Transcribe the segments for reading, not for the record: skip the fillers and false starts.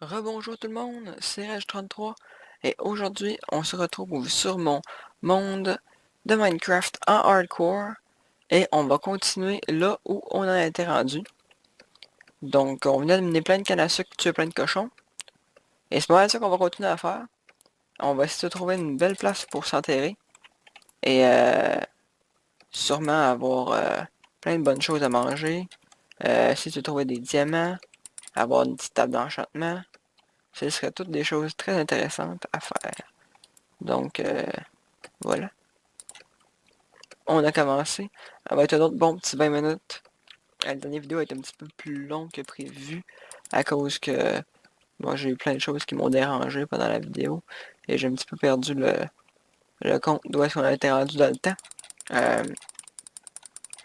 Rebonjour tout le monde, c'est Reg33 et aujourd'hui on se retrouve sur mon monde de Minecraft en hardcore et on va continuer là où on en était rendu. Donc on venait de mener plein de cannes à sucre, tuer plein de cochons et c'est pas mal ça qu'on va continuer à faire. On va essayer de trouver une belle place pour s'enterrer et sûrement avoir plein de bonnes choses à manger, essayer de trouver des diamants, avoir une petite table d'enchantement. Ce serait toutes des choses très intéressantes à faire. Donc, voilà. On a commencé. Ça va être un autre bon petit 20 minutes. La dernière vidéo est un petit peu plus longue que prévu à cause que moi j'ai eu plein de choses qui m'ont dérangé pendant la vidéo et j'ai un petit peu perdu le compte d'où est-ce qu'on a été rendu dans le temps. Euh,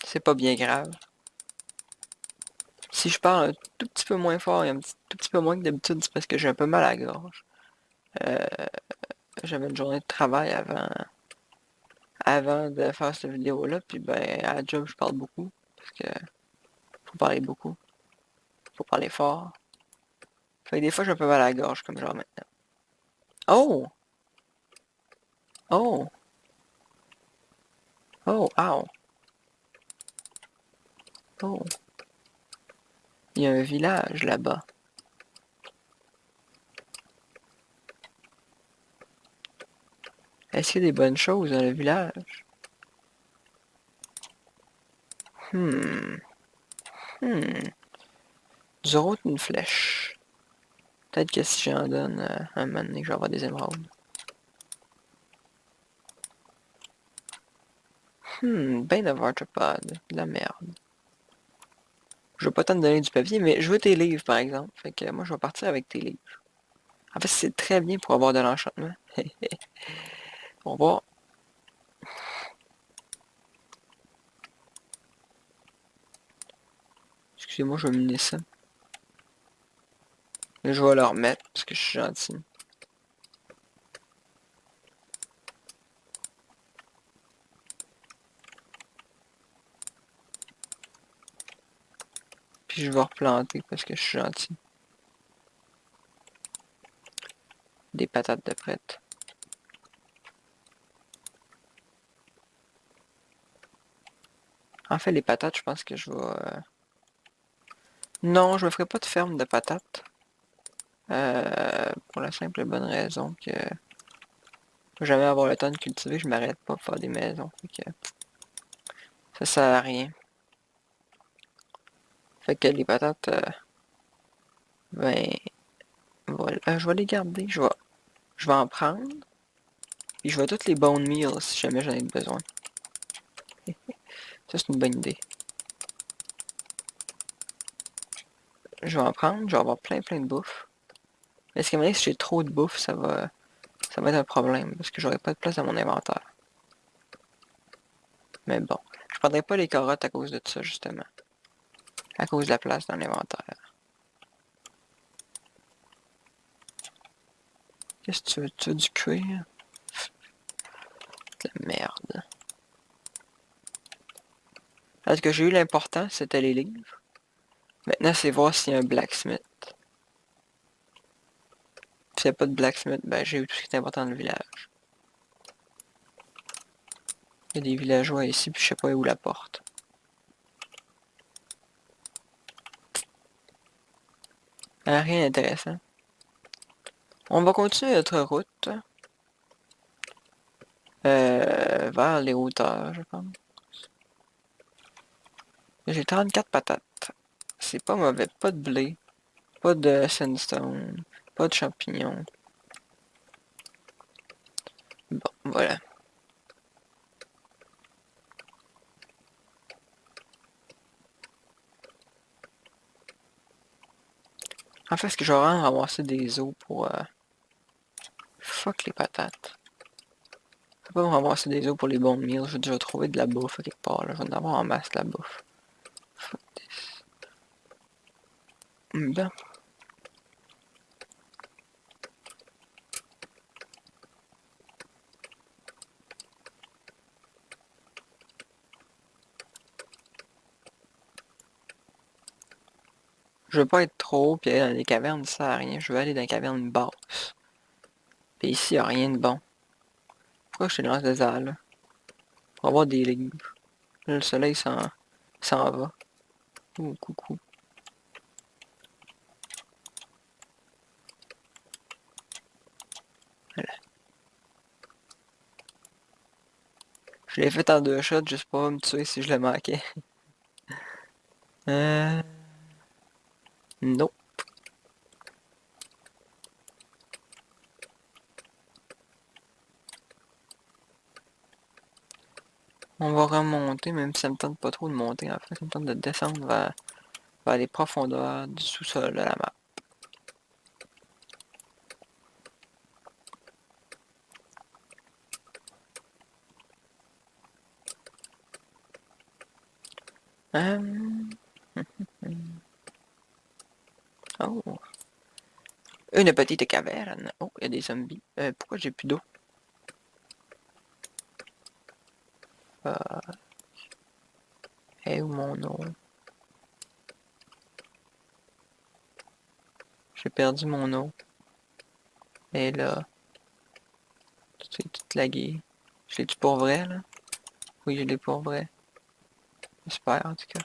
c'est pas bien grave. Si je parle un tout petit peu moins fort et tout petit peu moins que d'habitude, c'est parce que j'ai un peu mal à la gorge. Euh, J'avais une journée de travail avant de faire cette vidéo-là, puis ben à la job je parle beaucoup, parce que faut parler beaucoup, faut parler fort. Fait que des fois j'ai un peu mal à la gorge comme genre maintenant. Oh! Oh! Oh! Ow! Oh! Il y a un village là-bas. Est-ce qu'il y a des bonnes choses dans le village? Hmm. Hmm. Du route une flèche. Peut-être que si j'en donne un moment donné, je vais avoir des émeraudes. Ben d'avoir de la merde. Je veux pas t'en donner du papier, mais je veux tes livres par exemple. Fait que moi je vais partir avec tes livres. En fait c'est très bien pour avoir de l'enchantement. On va. Excusez-moi, je vais mener ça. Mais je vais le remettre parce que je suis gentil. Puis je vais replanter parce que je suis gentil. Des patates de prête. En fait, les patates, je pense que je vais... Non, je me ferai pas de ferme de patates. Pour la simple et bonne raison que... Je vais jamais avoir le temps de cultiver, je m'arrête pas pour faire des maisons. Fait que ça sert à rien. Fait que les patates, ben... Voilà. Je vais les garder, je vais en prendre. Puis je vais toutes les bone meal si jamais j'en ai besoin. Ça, c'est une bonne idée. Je vais en prendre, je vais avoir plein de bouffe. Mais ce qui m'a dit, si j'ai trop de bouffe, ça va être un problème, parce que j'aurai pas de place dans mon inventaire. Mais bon, je prendrai pas les carottes à cause de ça, justement. À cause de la place dans l'inventaire. Qu'est-ce que tu veux? Tu veux du cuir? De la merde. Parce que j'ai eu l'important, c'était les livres. Maintenant, c'est voir s'il y a un blacksmith. S'il n'y a pas de blacksmith, ben j'ai eu tout ce qui est important dans le village. Il y a des villageois ici, puis je sais pas où la porte. Rien d'intéressant. On va continuer notre route. Vers les hauteurs, je pense. J'ai 34 patates. C'est pas mauvais. Pas de blé. Pas de sandstone. Pas de champignons. Bon, voilà. En fait, est-ce que je vais vraiment ramasser des os pour... Fuck les patates. Je vais pas me ramasser des os pour les bons meals. Je vais déjà trouver de la bouffe à quelque part. Là. Je vais en avoir en masse de la bouffe. Fuck this. Bon. Je veux pas être trop haut, puis aller dans les cavernes, ça sert à rien. Je veux aller dans les cavernes basses. Puis ici, il n'y a rien de bon. Pourquoi je te lance des airs, là? Pour avoir des livres. Là, le soleil s'en va. Oh, coucou. Voilà. Je l'ai fait en 2 shots, juste pour me tuer si je le manquais. Non. On va remonter, même si ça me tente pas trop de monter. En fait, ça me tente de descendre vers les profondeurs du sous-sol de la map. Oh. Une petite caverne. Oh, il y a des zombies. Pourquoi j'ai plus d'eau? Où mon eau? J'ai perdu mon eau. Et là, c'est tout lagué. Je l'ai-tu pour vrai, là? Oui, je l'ai pour vrai. J'espère, en tout cas.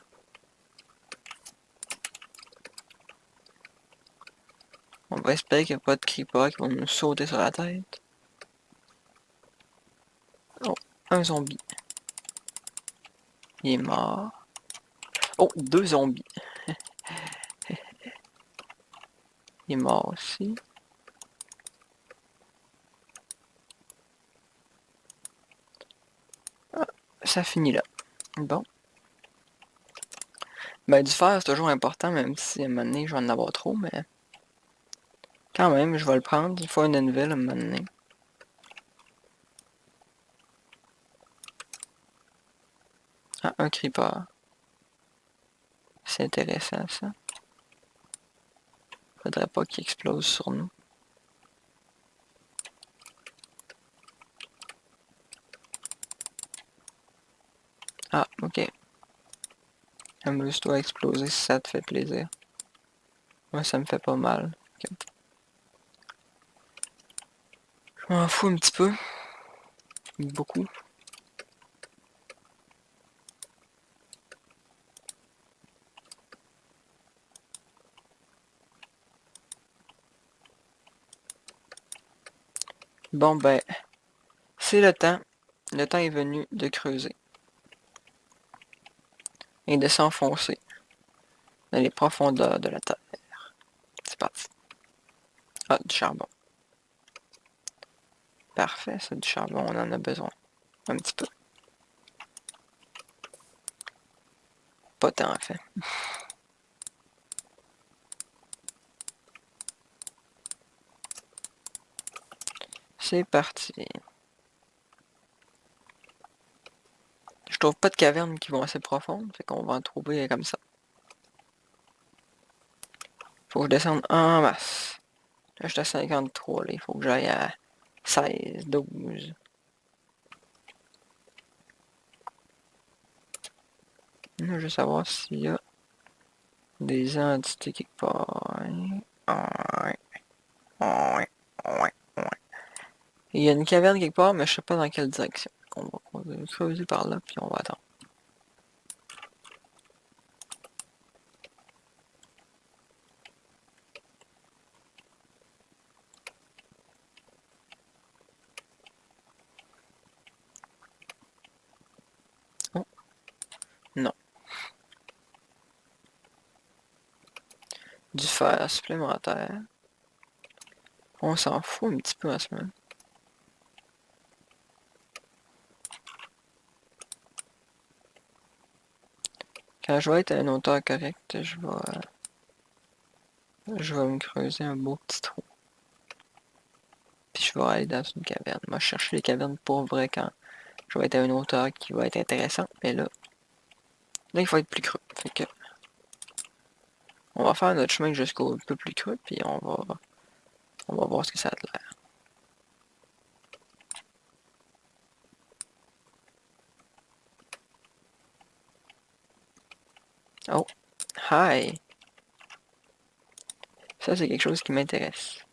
On va espérer qu'il n'y a pas de creeper qui vont nous sauter sur la tête. Oh, un zombie. Il est mort. Oh, 2 zombies. Il est mort aussi. Ah, ça finit là. Bon. Ben, du fer, c'est toujours important, même si à un moment donné, je vais en avoir trop, mais... Quand même, je vais le prendre. Il faut une anvil à un moment donné. Ah, un creeper. C'est intéressant, ça. Faudrait pas qu'il explose sur nous. Ah, ok. Amuse-toi à exploser si ça te fait plaisir. Moi, ça me fait pas mal. Okay. Je m'en fous un petit peu. Beaucoup. Bon, ben, c'est le temps. Le temps est venu de creuser. Et de s'enfoncer dans les profondeurs de la terre. C'est parti. Ah, du charbon. Parfait, c'est du charbon, on en a besoin. Un petit peu. Pas tant, en fait. C'est parti. Je trouve pas de cavernes qui vont assez profondes, fait qu'on va en trouver comme ça. Faut que je descende en masse. Là, je suis à 53, là. Il faut que j'aille à 16, 12. Là, je veux savoir s'il y a des entités quelque part. Il y a une caverne quelque part, mais je sais pas dans quelle direction. On va creuser par là, puis on va attendre. Oh, non. Du fer supplémentaire. On s'en fout un petit peu en ce moment. Quand je vais être à une hauteur correcte, je vais me creuser un beau petit trou. Puis je vais aller dans une caverne. Moi, je cherche les cavernes pour vrai quand je vais être à une hauteur qui va être intéressante. Mais là, il faut être plus creux. Fait que, on va faire notre chemin jusqu'au peu plus creux, puis on va voir ce que ça a l'air. Oh, hi! Ça, c'est quelque chose qui m'intéresse.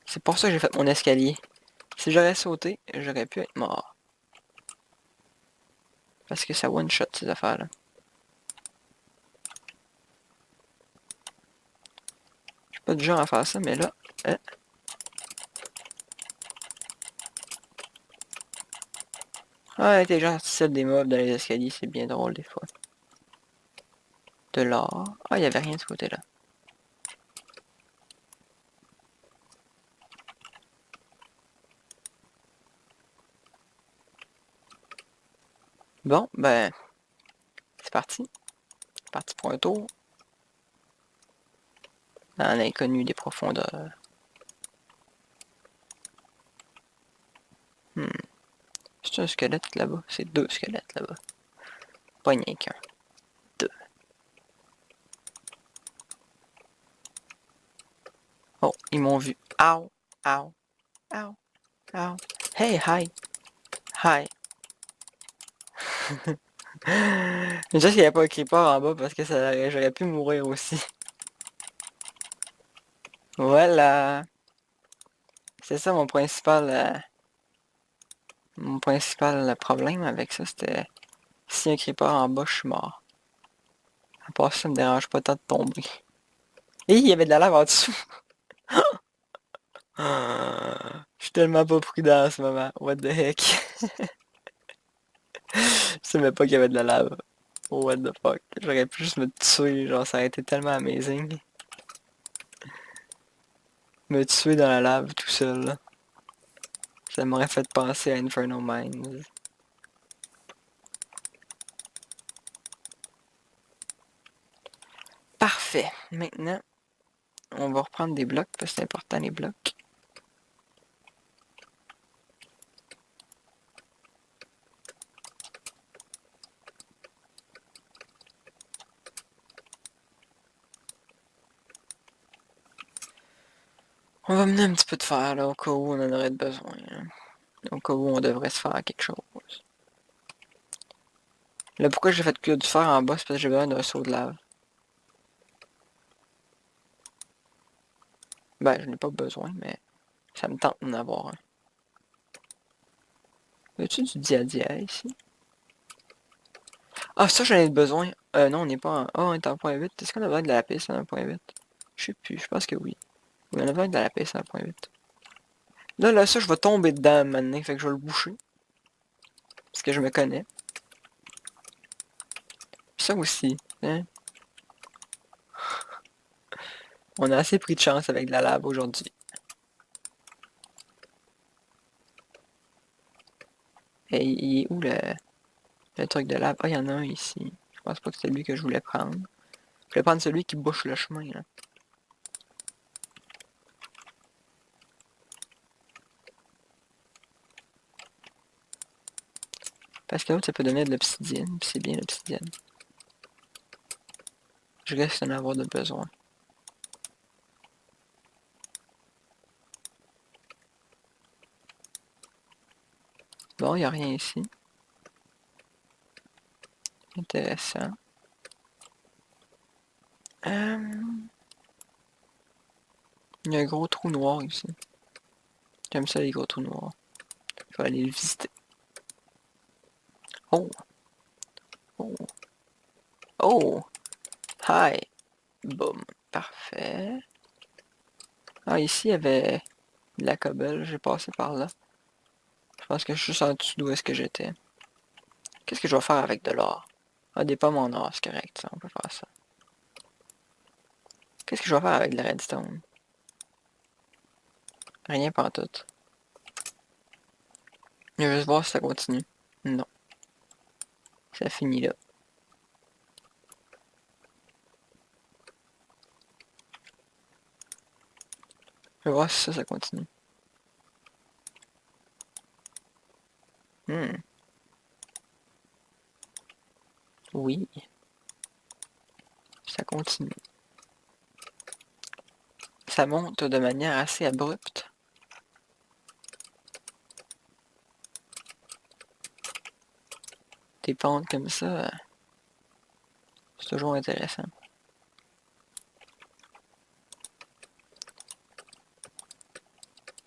C'est pour ça que j'ai fait mon escalier. Si j'aurais sauté, j'aurais pu être mort. Parce que ça one-shot, ces affaires-là. Je suis pas du genre à faire ça, mais là... Ah, l'intelligence artificielle des mobs dans les escaliers, c'est bien drôle des fois. De l'or. Ah, il n'y avait rien de ce côté-là. Bon, ben, c'est parti. C'est parti pour un tour. Dans l'inconnu des profondeurs. C'est un squelette là-bas? C'est deux squelettes là-bas. Pas rien qu'un. Deux. Oh, ils m'ont vu. Ow, ow, ow, ow. Hey, hi, hi. Mais juste qu'il n'y avait pas un creeper en bas parce que j'aurais pu mourir aussi. Voilà. C'est ça mon principal problème avec ça, c'était si un creeper en bas, je suis mort. À part ça, ça me dérange pas tant de tomber. Et il y avait de la lave en dessous. Je suis tellement pas prudent en ce moment. What the heck? Je savais pas qu'il y avait de la lave. What the fuck? J'aurais pu juste me tuer, genre ça aurait été tellement amazing. Me tuer dans la lave tout seul, là. Ça m'aurait fait penser à Infernal Mines. Parfait. Maintenant, on va reprendre des blocs parce que c'est important les blocs. On va mener un petit peu de fer là, au cas où on en aurait besoin. Hein. Au cas où on devrait se faire quelque chose. Là, pourquoi j'ai fait que du fer en bas, c'est parce que j'ai besoin d'un seau de lave. Ben, je n'ai pas besoin, mais ça me tente d'en avoir un. Veux-tu du dia ici? Ah, ça, j'en ai besoin. Non, on n'est pas en... Oh, on est en point 8. Est-ce qu'on a besoin de la lapis en 1.8? Je sais plus, je pense que oui. Oui, on a besoin de la lapis en 1.8. Là, ça, je vais tomber dedans maintenant, fait que je vais le boucher. Parce que je me connais. Puis ça aussi, hein. On a assez pris de chance avec de la lave aujourd'hui. Et il est où le truc de lave? Ah, il y en a un ici. Je pense pas que c'est lui que je voulais prendre. Je voulais prendre celui qui bouche le chemin, là. Parce que l'autre, ça peut donner de l'obsidienne, puis c'est bien l'obsidienne. Je risque d'en avoir de besoin. Bon, il n'y a rien ici. Intéressant. Il y a un gros trou noir ici. J'aime ça les gros trous noirs. Je vais aller le visiter. Oh! Oh! Oh! Hi! Boum! Parfait. Ah, ici, il y avait de la cobble. J'ai passé par là. Je pense que je suis juste en dessous d'où est-ce que j'étais. Qu'est-ce que je vais faire avec de l'or? Ah, des pommes en or, c'est correct, ça. On peut faire ça. Qu'est-ce que je vais faire avec de la redstone? Rien pantoute. Je vais juste voir si ça continue. Non. Ça finit là. Je vais voir si ça continue. Oui. Ça continue. Ça monte de manière assez abrupte. des pentes comme ça, c'est toujours intéressant.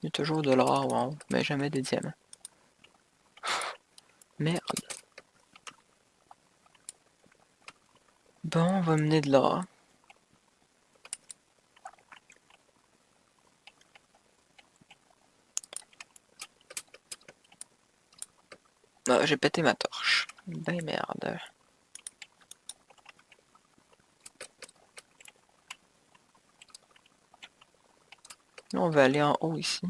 Il y a toujours de l'or en haut, mais jamais des diamants. Merde. Bon, on va mener de l'or. Ah, j'ai pété ma torche. Ben merde. Là, on va aller en haut ici.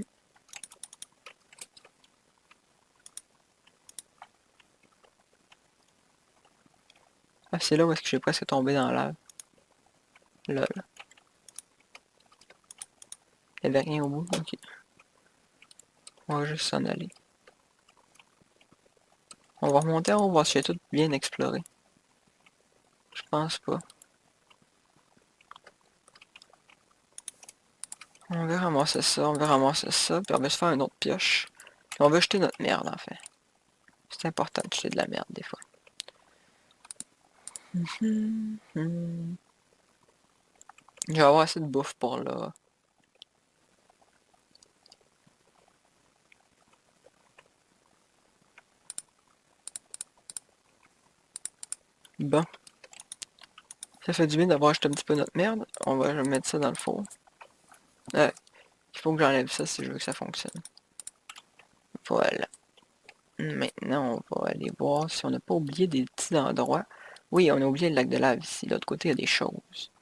Ah, c'est là où est-ce que j'ai presque tombé dans la lave. Lol. Il n'y avait rien au bout, ok. On va juste s'en aller. On va remonter en haut, voir si j'ai tout bien exploré. Je pense pas. On va ramasser ça, on va ramasser ça, puis on va se faire une autre pioche. Puis on va jeter notre merde, en fait. C'est important de jeter de la merde, des fois. Je vais avoir assez de bouffe pour là. Bon. Ça fait du bien d'avoir jeté un petit peu notre merde. On va mettre ça dans le four. Il faut que j'enlève ça si je veux que ça fonctionne. Voilà. Maintenant, on va aller voir si on n'a pas oublié des petits endroits. Oui, on a oublié le lac de lave ici. De l'autre côté, il y a des choses.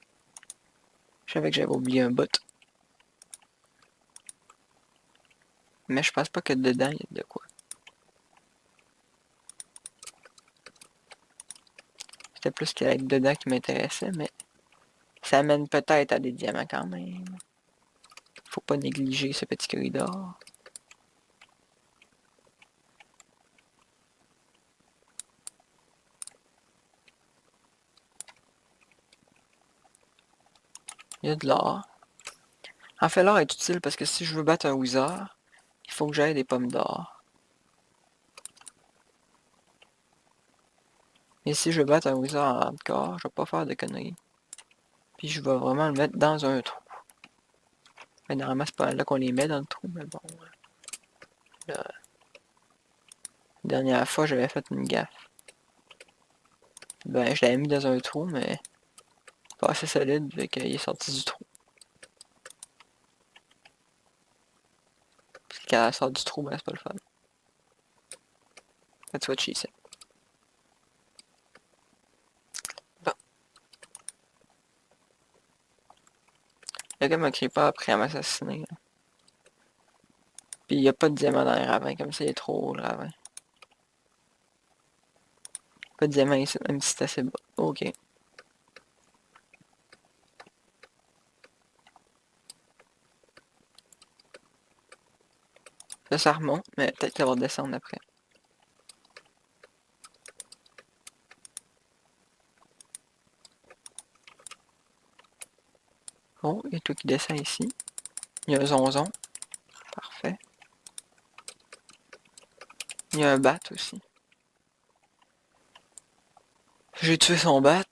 Je savais que j'avais oublié un bout. Mais je pense pas que dedans, il y a de quoi. C'était plus qu'il y avait dedans qui m'intéressait, mais ça amène peut-être à des diamants quand même. Faut pas négliger ce petit corridor. Il y a de l'or. En fait, l'or est utile parce que si je veux battre un wizard, il faut que j'aille des pommes d'or. Et si je veux battre un wizard en hardcore, je vais pas faire de conneries. Puis je vais vraiment le mettre dans un trou. Mais normalement, c'est pas là qu'on les met dans le trou, mais bon. La dernière fois, j'avais fait une gaffe. Ben, je l'avais mis dans un trou, mais pas assez solide, vu qu'il est sorti du trou. Puis quand elle sort du trou, ben c'est pas le fun. That's what she said. Bon. Le gars m'a creeper après à m'assassiner. Puis il n'y a pas de diamant dans les ravins, comme ça il est trop haut le ravin. Pas de diamant ici, même si c'est assez bas. Ok. Ça remonte, mais peut-être qu'elle va descendre après. Oh, il y a tout qui descend ici. Il y a un zonzon. Parfait. Il y a un bat aussi. J'ai tué son bat.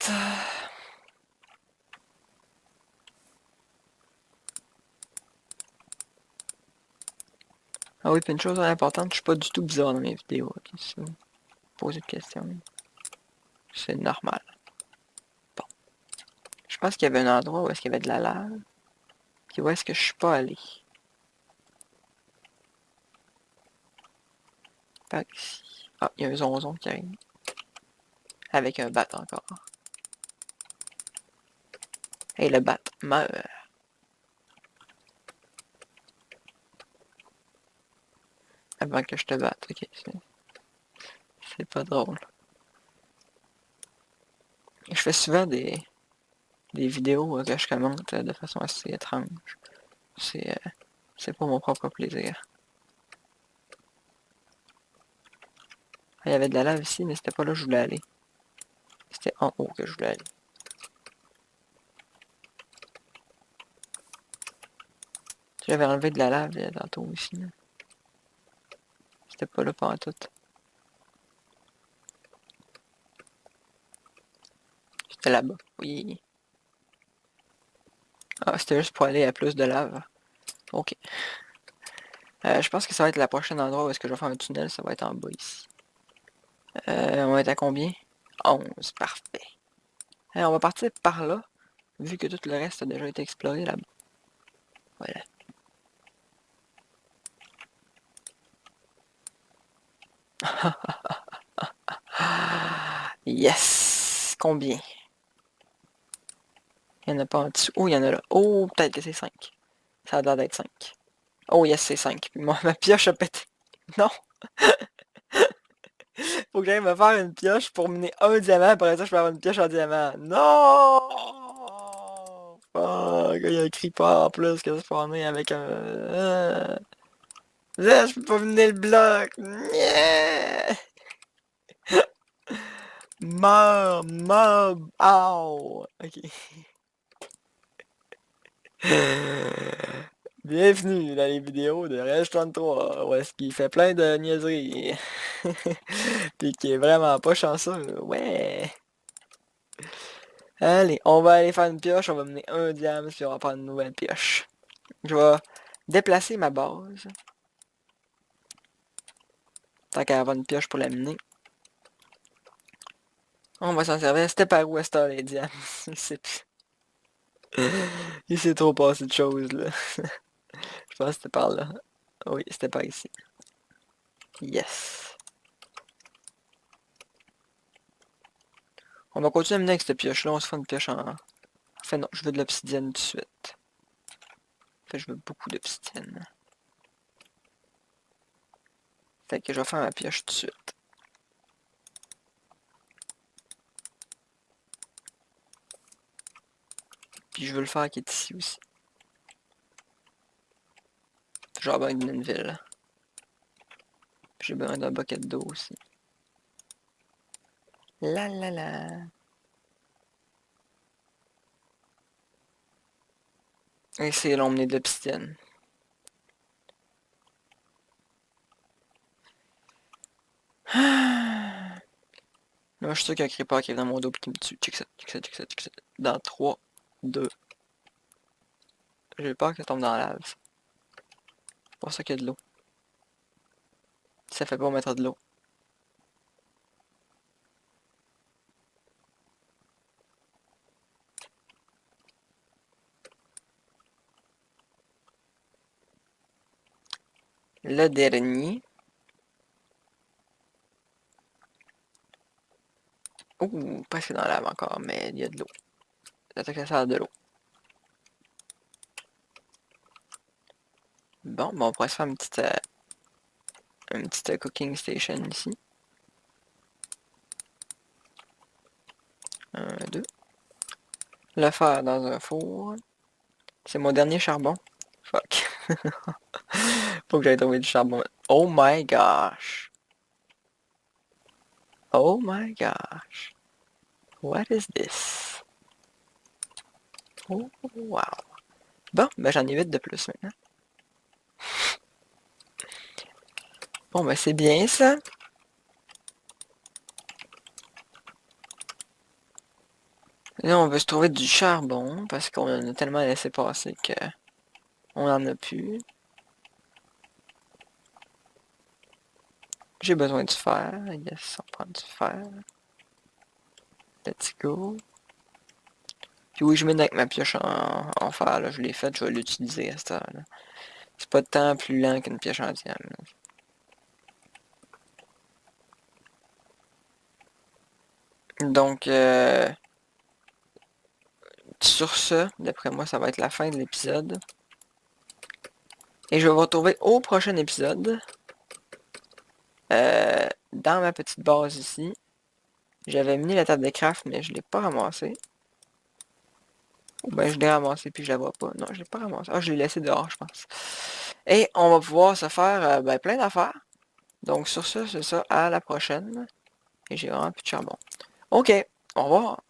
Ah oui, puis une chose importante, je suis pas du tout bizarre dans mes vidéos. Ok, si vous posez de questions, c'est normal. Bon. Je pense qu'il y avait un endroit où est-ce qu'il y avait de la lave. Puis où est-ce que je suis pas allé. Par ici. Ah, il y a un zonzon qui arrive. Avec un bat encore. Et le bat meurt. Avant que je te batte. Ok, c'est pas drôle. Je fais souvent des vidéos que je commente de façon assez étrange. C'est pour mon propre plaisir. Il y avait de la lave ici, mais c'était pas là que je voulais aller. C'était en haut que je voulais aller. J'avais enlevé de la lave tantôt ici. C'était pas là pendant tout. C'est là-bas. Oui. Ah, c'était juste pour aller à plus de lave. Ok. Je pense que ça va être la prochaine endroit où est-ce que je vais faire un tunnel. Ça va être en bas ici. On va être à combien? 11. Parfait. On va partir par là. Vu que tout le reste a déjà été exploré là-bas. Voilà. Yes! Combien? Il n'y en a pas en dessous. Oh, il y en a là. Oh, peut-être que c'est 5. Ça a l'air d'être 5. Oh, yes, c'est 5. Puis ma pioche a pété. Non! Faut que j'aille me faire une pioche pour miner un diamant. Après ça, je peux avoir une pioche en diamant. Non! Fuck! Il y a un creeper en plus que je spawnais avec un... Là, je peux pas miner le bloc! Yeah! Meurs! Mob! Ow! Ok. Bienvenue dans les vidéos de Reg33, où est-ce qu'il fait plein de niaiseries. Pis qui est vraiment pas chanceux. Ouais! Allez, on va aller faire une pioche, on va mener un diamant, puis on va faire une nouvelle pioche. Je vais déplacer ma base. Tant qu'à avoir une pioche pour la miner. On va s'en servir. C'était par où est les diamants? Il s'est trop passé de choses là. Je pense que c'était par là. Oui, c'était par ici. Yes. On va continuer à mener avec cette pioche-là. On se fait une pioche en... Enfin non, je veux de l'obsidienne tout de suite. Fait je veux beaucoup d'obsidienne. Fait que je vais faire ma pioche tout de suite. Puis je veux le faire qui est ici aussi. Genre besoin d'une ville. J'ai besoin d'un bucket d'eau aussi. La la la. Et c'est l'emmener de l'obsidienne. Là, je suis sûr qu'il y a un creeper qui est dans mon dos et qui me tue. Check ça, check ça, check ça, check ça. Dans 3, 2. J'ai peur que ça tombe dans la lave. C'est pour ça qu'il y a de l'eau. Ça fait pas mettre de l'eau. Le dernier. Ouh, presque dans la lave encore, mais il y a de l'eau. J'attends que ça a de l'eau. Bon, on pourrait se faire une petite cooking station ici. 1, 2. Le faire dans un four. C'est mon dernier charbon. Fuck. Faut que j'aille trouver du charbon. Oh my gosh. Oh my gosh. What is this? Oh wow. Bon, ben j'en ai 8 de plus maintenant. Bon, ben c'est bien ça. Là, on veut se trouver du charbon parce qu'on en a tellement laissé passer que on en a plus. J'ai besoin du fer. Yes, on prend du fer. Let's go. Puis oui, je mets avec ma pioche en fer, là, je l'ai faite, je vais l'utiliser à cette heure-là. C'est pas tant plus lent qu'une pioche en diamant. Donc, sur ce, d'après moi, ça va être la fin de l'épisode. Et je vais vous retrouver au prochain épisode. Dans ma petite base ici. J'avais mis la table de craft, mais je l'ai pas ramassée. Ou ben je l'ai ramassée puis je la vois pas. Non, je l'ai pas ramassée. Ah, je l'ai laissé dehors, je pense. Et on va pouvoir se faire ben, plein d'affaires. Donc sur ce, c'est ça. À la prochaine. Et j'ai vraiment plus de charbon. Ok, au revoir.